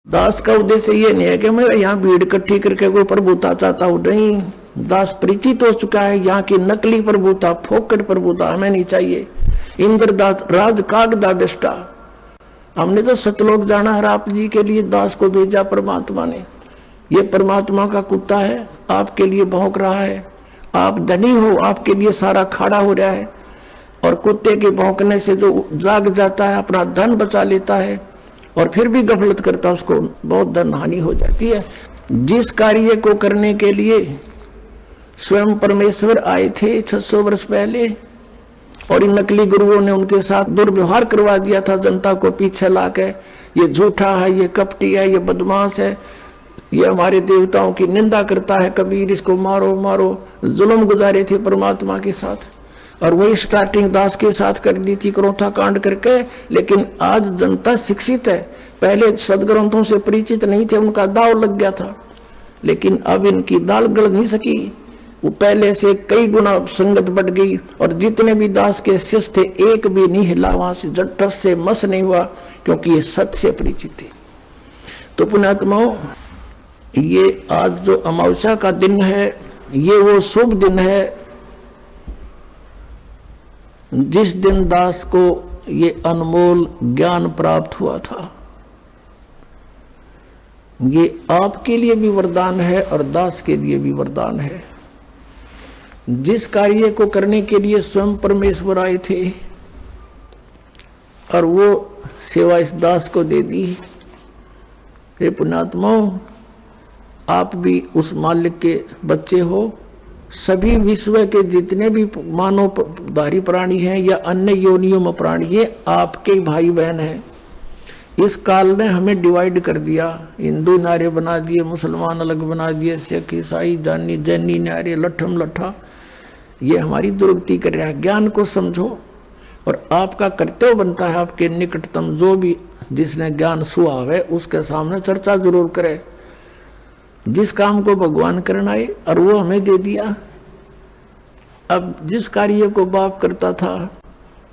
दास का उद्देश्य ये नहीं है कि मैं यहाँ भीड़ इकट्ठी करके कोई प्रभुता चाहता हूं, नहीं। दास परिचित हो चुका है, यहाँ की नकली प्रभुता, फोकट प्रभुता हमें नहीं चाहिए। इंद्रदास राज कागदा दृष्टा, हमने तो सतलोक जाना है, आप जी के लिए दास को भेजा परमात्मा ने। ये परमात्मा का कुत्ता है, आपके लिए भौंक रहा है। आप धनी हो, आपके लिए सारा खाड़ा हो रहा है, और कुत्ते के भौंकने से जो जाग जाता है, अपना धन बचा लेता है और फिर भी गफलत करता है, उसको बहुत धन हानि हो जाती है। जिस कार्य को करने के लिए स्वयं परमेश्वर आए थे 600 वर्ष पहले, और इन नकली गुरुओं ने उनके साथ दुर्व्यवहार करवा दिया था जनता को पीछे लाके, ये झूठा है, ये कपटी है, ये बदमाश है, ये हमारे देवताओं की निंदा करता है, कबीर इसको मारो मारो, जुल्म गुजारे थे परमात्मा के साथ। और वही स्टार्टिंग दास के साथ कर दी थी क्रोथा कांड करके। लेकिन आज जनता शिक्षित है, पहले सदग्रंथों से परिचित नहीं थे, उनका दाव लग गया था, लेकिन अब इनकी दाल गल नहीं सकी। वो पहले से कई गुना संगत बढ़ गई, और जितने भी दास के शिष्य थे एक भी नहीं हिला वहां से, टस से मस नहीं हुआ, क्योंकि ये सत्य से परिचित थे। तो पुण्यात्माओं, ये आज जो अमावस्या का दिन है, ये वो शुभ दिन है जिस दिन दास को ये अनमोल ज्ञान प्राप्त हुआ था। ये आपके लिए भी वरदान है और दास के लिए भी वरदान है। जिस कार्य को करने के लिए स्वयं परमेश्वर आए थे, और वो सेवा इस दास को दे दी। हे पुण्यात्माओं, आप भी उस मालिक के बच्चे हो। सभी विश्व के जितने भी मानवधारी प्राणी हैं या अन्य योनियों में प्राणी है, आपके भाई बहन हैं। इस काल ने हमें डिवाइड कर दिया, हिंदू नारे बना दिए, मुसलमान अलग बना दिए, सिख ईसाई जानी जैनी नारे, लठम लठा। ये हमारी दुर्गति कर रहा है। ज्ञान को समझो, और आपका कर्तव्य बनता है आपके निकटतम जो भी जिसने ज्ञान सुहाव है उसके सामने चर्चा जरूर करे। जिस काम को भगवान करना है, और वो हमें दे दिया। अब जिस कार्य को बाप करता था,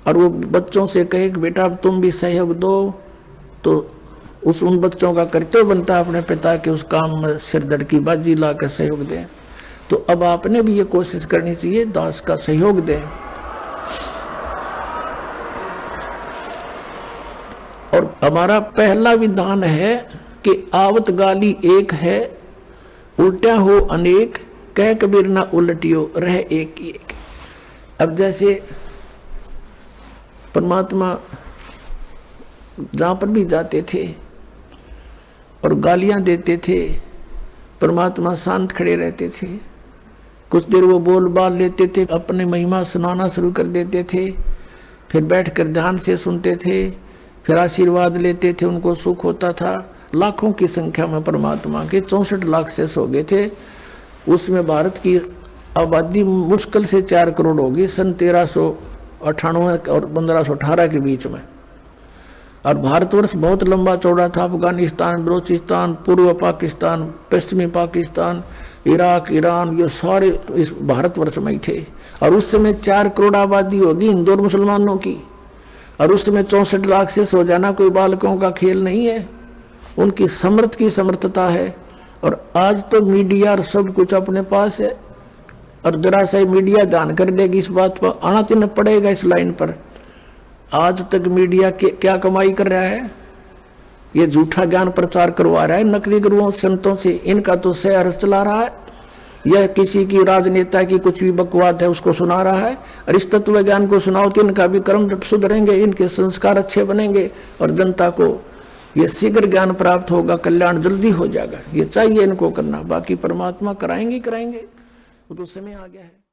और वो बच्चों से कहे कि बेटा अब तुम भी सहयोग दो, तो उन बच्चों का कर्तव्य बनता है अपने पिता के उस काम में सिरदर्द की बाजी ला कर सहयोग दें। तो अब आपने भी ये कोशिश करनी चाहिए, दास का सहयोग दें। और हमारा पहला विधान है कि आवत गाली एक है, उल्टा हो अनेक, कह कबीर ना उलटियो रह एक ही एक। अब जैसे परमात्मा जहां पर भी जाते थे और गालियां देते थे, परमात्मा शांत खड़े रहते थे। कुछ देर वो बोल बाल लेते थे, अपने महिमा सुनाना शुरू कर देते थे, फिर बैठकर ध्यान से सुनते थे, फिर आशीर्वाद लेते थे, उनको सुख होता था। लाखों की संख्या में परमात्मा के 64 लाख से सो गए थे। उसमें भारत की आबादी मुश्किल से 4 करोड़ होगी सन 1398 और 1518 के बीच में। और भारतवर्ष बहुत लंबा चौड़ा था। अफगानिस्तान, बलोचिस्तान, पूर्व पाकिस्तान, पश्चिमी पाकिस्तान, इराक, ईरान, ये सारे इस भारतवर्ष में ही थे। और उस समय 4 करोड़ आबादी होगी हिंदू और मुसलमानों की, और उस समय 64 लाख से सो जाना कोई बालकों का खेल नहीं है। उनकी समर्थ की समर्थता है। और आज तो मीडिया और सब कुछ अपने पास है, और जरा सा मीडिया ध्यान कर देगी इस बात पर, आना तो पड़ेगा इस लाइन पर। आज तक मीडिया क्या कमाई कर रहा है? ये झूठा ज्ञान प्रचार करवा रहा है नकली गुरुओं संतों से। इनका तो शहर चला रहा है, यह किसी की राजनेता की कुछ भी बकवाद है उसको सुना रहा है। और इस तत्व ज्ञान को सुनाओ तो इनका भी कर्म सुधरेंगे, इनके संस्कार अच्छे बनेंगे, और जनता को ये शीघ्र ज्ञान प्राप्त होगा, कल्याण जल्दी हो जाएगा। ये चाहिए इनको करना, बाकी परमात्मा कराएंगे, वो तो समय आ गया है।